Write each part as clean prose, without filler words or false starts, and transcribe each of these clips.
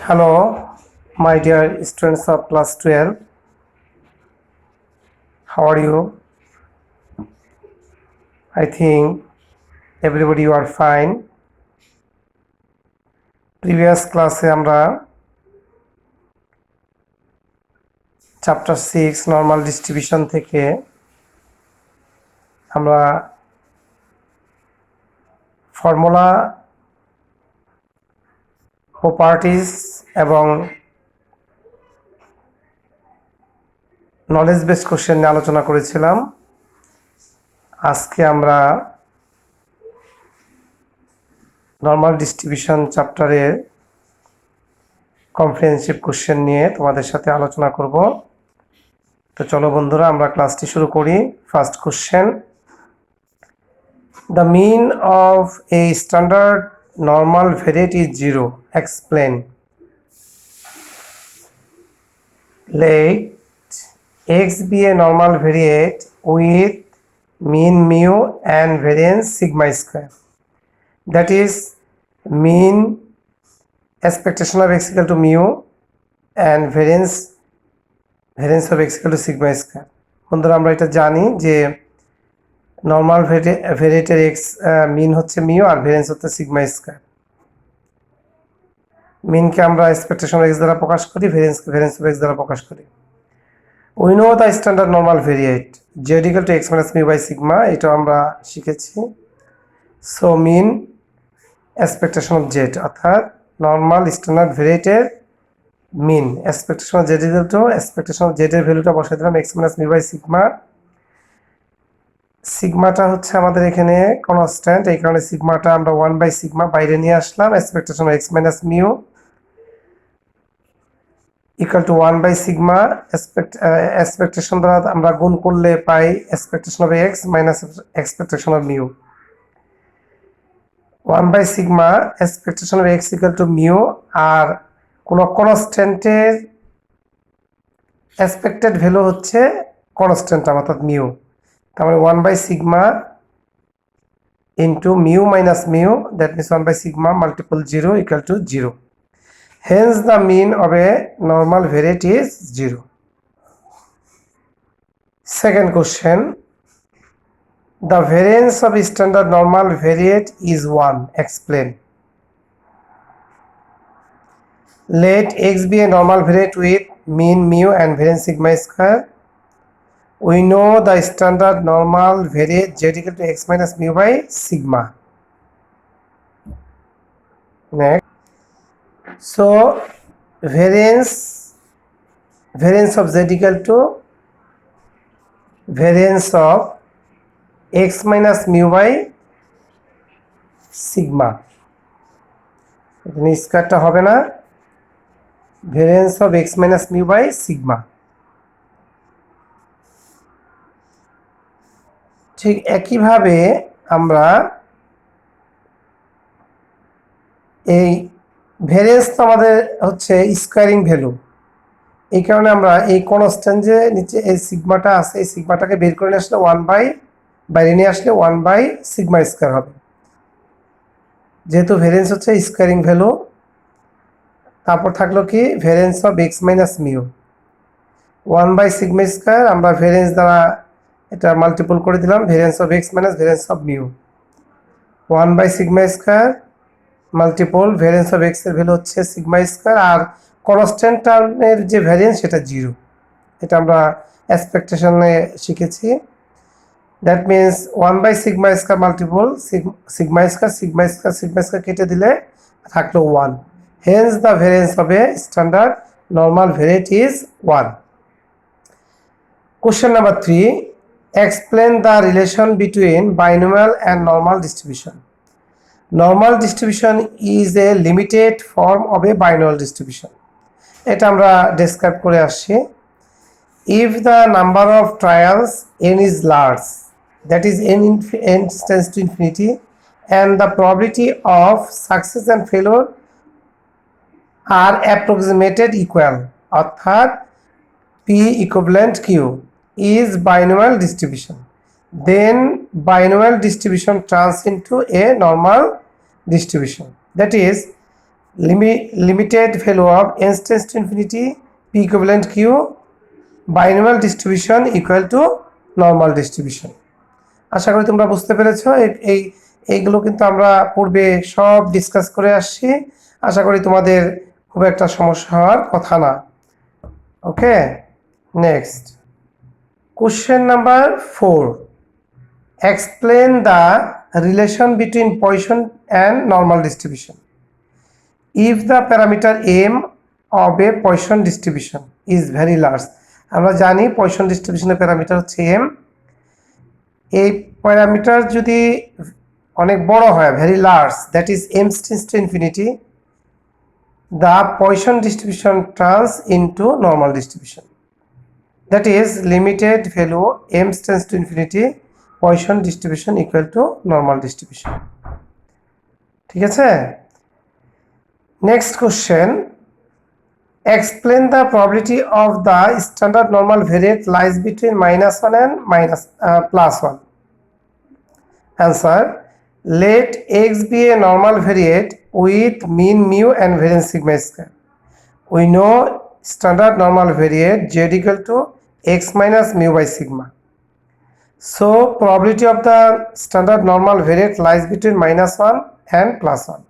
Hello, my dear students of class 12. How are you? I think everybody you are fine. Previous class আমরা chapter 6 normal distribution থেকে আমরা formula, properties এবং knowledge based question নিয়ে আলোচনা করেছিলাম। আজকে আমরা নর্মাল ডিস্ট্রিবিউশন চ্যাপ্টারের কম্প্রিহেনসিভ কোশ্চেন নিয়ে তোমাদের সাথে আলোচনা করব। তো চলো বন্ধুরা আমরা ক্লাসটি শুরু করি। First question, the mean of a standard normal variate is 0, explain. Let x be a normal variate with mean mu and variance sigma square. That is mean expectation of x equal to mu and variance of x equal to sigma square. বন্ধুরা আমরা এটা জানি যে normal ভেরিয়েটের x মিন হচ্ছে mu আর variance হচ্ছে sigma square. মিনকে আমরা expectation of x দ্বারা প্রকাশ করি, ভেরিয়েন্স অফ x দ্বারা প্রকাশ করি। We know the standard normal variate z equal to x minus mu by sigma, এটা আমরা শিখেছি। So mean expectation of z অর্থাৎ নর্মাল স্ট্যান্ডার্ড ভেরিয়েটের mean expectation of z equal to expectation of z এর ভ্যালুটা বসাই দিলাম x minus mu by sigma। সিগমাটা হচ্ছে আমাদের এখানে কনস্ট্যান্ট, এই কারণে সিগমাটা আমরা 1 বাই সিগমা বাইরে নিয়ে আসলাম। Expectation of x minus mu equal to 1 by sigma, expectation দ্বারা আমরা গুণ করলে পাই expectation of x minus expectation of mu। 1 by sigma expectation of x equal to mu আর কোন কনস্ট্যান্টের এক্সপেক্টেড ভ্যালু হচ্ছে কনস্ট্যান্ট অর্থাৎ mu, তার মানে 1 by sigma into mu minus mu, that means 1 by sigma multiple 0 equal to 0. Hence the mean of a normal variate is 0. Second question, the variance of standard normal variate is 1, explain. Let x be a normal variate with mean mu and variance sigma square. We know the standard normal variate z equal to x minus mu by sigma. Next, so variance of z equal to variance of x minus mu by sigma, এখানে স্কয়ারটা হবে না, variance of x minus mu by sigma। ঠিক একইভাবে আমরা এই variance তো আমাদের হচ্ছে স্কোয়ারিং ভ্যালু, এই কারণে আমরা এই কনস্ট্যান্ট যে নিচে এই সিগমাটা আছে এই সিগমাটাকে বের করে নিয়ে আসলে 1 বাই বাইরে নিয়ে আসলে 1 বাই সিগমা স্কয়ার হবে, যেহেতু ভ্যারিয়েন্স হচ্ছে স্কোয়ারিং ভ্যালু। তারপর থাকলো কি variance of x minus mu, 1 by sigma square আমরা ভ্যারিয়েন্স দ্বারা এটা মাল্টিপল করে দিলাম, variance of x minus variance of mu, 1 by sigma square multiple variance of x এর ভ্যালু হচ্ছে সিগমা স্কয়ার আর কনস্ট্যান্ট টার্মের যে ভ্যারিয়েন্স সেটা 0, এটা আমরা এক্সপেকটেশনে শিখেছি। That means 1 by sigma square multiple sigma square কেটে দিলে থাকলো 1। Hence the variance of a standard normal variate is 1। Question number 3, explain the relation between binomial and normal distribution. Normal distribution is a limited form of a binomial distribution. এটা আমরা describe করে আসছি। If the number of trials n is large, that is n tends to infinity, and the probability of success and failure are approximated equal, অর্থাৎ P equivalent Q is binomial distribution, then binomial distribution turns into a normal distribution. That is limited value of n tends to infinity p equivalent q binomial distribution equal to normal distribution. আশা করি তোমরা বুঝতে পেরেছো। এইগুলো কিন্তু আমরা পূর্বে সব discuss করে আসছি। আশা করি তোমাদের খুব একটা সমস্যা হওয়ার কথা না। Okay, next question number 4, explain the relation between Poisson and normal distribution. If the parameter m of a Poisson distribution is very large, আমরা জানি Poisson distribution প্যারামিটার হচ্ছে m। এই প্যারামিটার যদি অনেক বড় হয়, very large, that is m tends to infinity, the Poisson distribution turns into normal distribution. That is limited value m tends to infinity Poisson distribution equal to normal distribution. ঠিক আছে? Next question, explain the probability of the standard normal variate lies between -1 and +1. Answer, let x be a normal variate with mean mu and variance sigma square. We know standard normal variate z equal to x minus mu by sigma. So probability of the standard normal variate lies between -1 and +1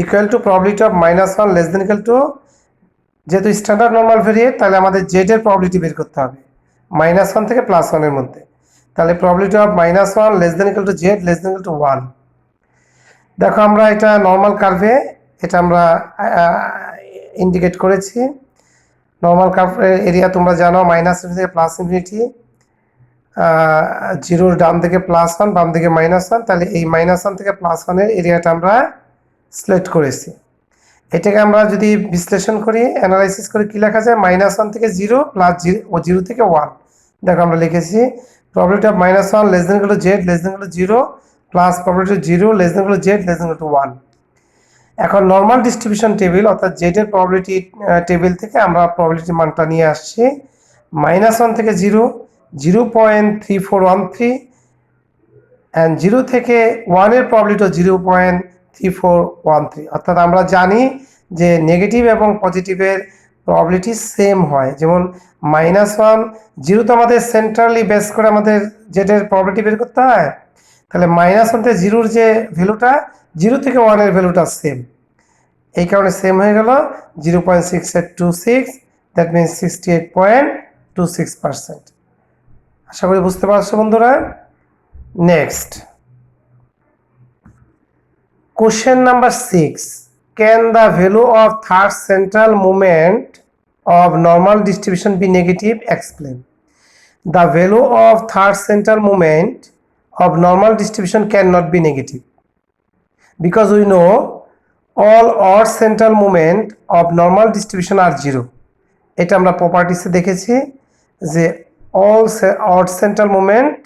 equal to probability of -1 less than equal to, যেহেতু standard normal ভেরিয়েট তাহলে আমাদের Z এর probability বের করতে হবে -1 থেকে +1 এর মধ্যে। তাহলে probability of -1 less than equal to Z less than equal to 1। দেখো আমরা এটা নর্মাল কার্ভে এটা আমরা ইন্ডিকেট করেছি। নর্মাল কার্ভের এরিয়া তোমরা জানো -ইনফিনিটি থেকে প্লাস ইনফিনিটি, জিরোর ডান দিকে +1 বাম দিকে -1, তাহলে এই -1 থেকে +1 এর এরিয়াটা আমরা সিলেক্ট করেছি। এটাকে আমরা যদি বিশ্লেষণ করি, অ্যানালাইসিস করি, কি লেখা যায়, -1 থেকে 0 প্লাস 0 থেকে 1। দেখো আমরা লিখেছি probability of -1 less than equal to Z less than equal to 0 plus probability 0 less than equal to Z less than equal to 1। এখন নর্মাল ডিস্ট্রিবিউশন টেবিল অর্থাৎ জেড এর প্রবাবিলিটি টেবিল থেকে আমরা প্রবাবিলিটি মানটা নিয়ে আসছি -1 থেকে 0 0.3413 অ্যান্ড 0 থেকে 1 এর প্রবাবিলিটি 0.3413। অর্থাৎ আমরা জানি যে নেগেটিভ এবং পজিটিভের প্রবাবিলিটি সেম হয়। যেমন -1 0 তো আমাদের সেন্ট্রালি বেস করে আমাদের জেড এর প্রবাবিলিটি বের করতে হয়, তাহলে -1 থেকে 0 এর যে ভ্যালুটা 0 থেকে 1 এর ভ্যালুটা সেম, এই কারণে সেম হয়ে গেল 0.6826, দ্যাট মিনস 68.26%। আশা করি বুঝতে পারছো বন্ধুরা। Next question number 6, can the value of third central moment of normal distribution be negative? Explain. The value of third central moment of normal distribution cannot be negative because we know all odd central moment of normal distribution are 0. এটা আমরা প্রপার্টিসে দেখেছি যে all odd central moment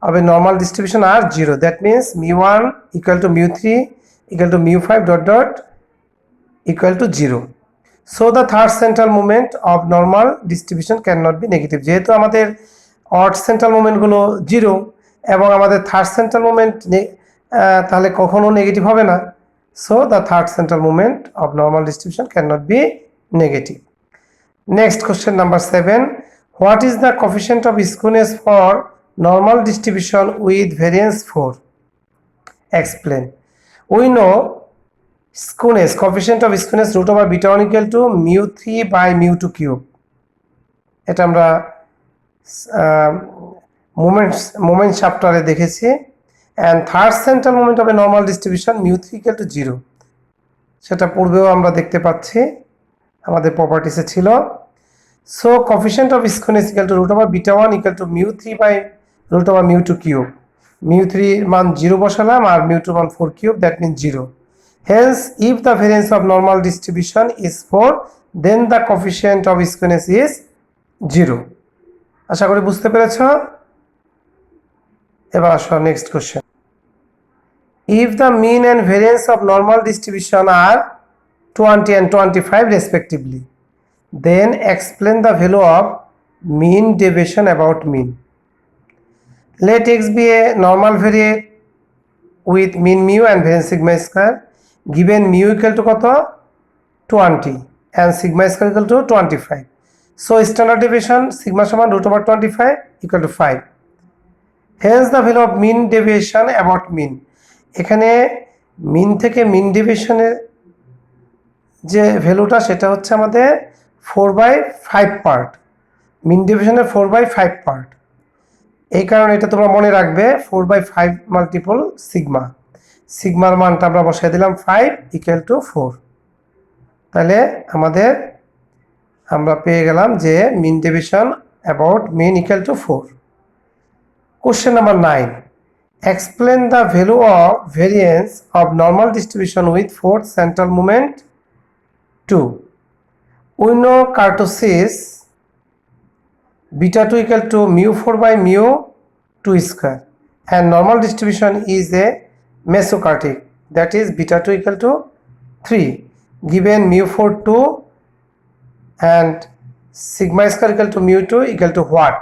of a normal distribution are 0. That means mu1 equal to mu3 equal to mu5 dot dot equal to 0. So the third central moment of normal distribution cannot be negative. যেহেতু আমাদের odd central moment গুলো 0 এবং আমাদের third central moment তাহলে কখনো negative হবে না। So the third central moment of normal distribution cannot be negative. Next question number 7, what is the coefficient of skewness for normal distribution with variance 4? Explain. We know skewness, coefficient of skewness root over beta1 equal to mu3 by mu2 cube. এটা আমরা moment চ্যাপ্টারে দেখেছি। and third central moment of a normal distribution mu3 equal to 0, সেটা পূর্বেও আমরা দেখতে পাচ্ছি আমাদের প্রপার্টিসে ছিল। So coefficient of skewness equal to root over beta1 equal to mu3 by root over mu2 cube. mu3 মান 0 বসালাম আর mu2 মান 4 cube, that means 0. Hence if the variance of normal distribution is 4, then the coefficient of skewness is 0. আশা করি বুঝতে পেরেছো। এবার আসো next question. If the mean and variance of normal distribution are 20 and 25 respectively, then explain the value of mean deviation about mean. Let x be a normal variate with mean mu and variance sigma square. given mu equal to কত 20 and sigma square equal to 25. So standard deviation sigma সমান √25 equal to 5. Hence the value of mean deviation about mean. এখানে মিন থেকে মিন ডেভিয়েশনের যে ভ্যালুটা সেটা হচ্ছে আমাদের 4/5 part. মিন ডেভিয়েশনের 4/5 part. এই কারণে এটা তোমরা মনে রাখবে 4/5 মাল্টিপল সিগমা। সিগমার মানটা আমরা বসাই দিলাম 5 ইকুয়াল টু 4। তাহলে আমরা পেয়ে গেলাম যে mean deviation about mean equal to 4। Question number 9. Explain the value of variance of normal distribution with fourth central moment 2. We know kurtosis beta 2 equal to mu4 by mu 2 square and normal distribution is a mesokartic, that is beta 2 equal to 3, given mu4 2 and sigma square equal to mu2 equal to what?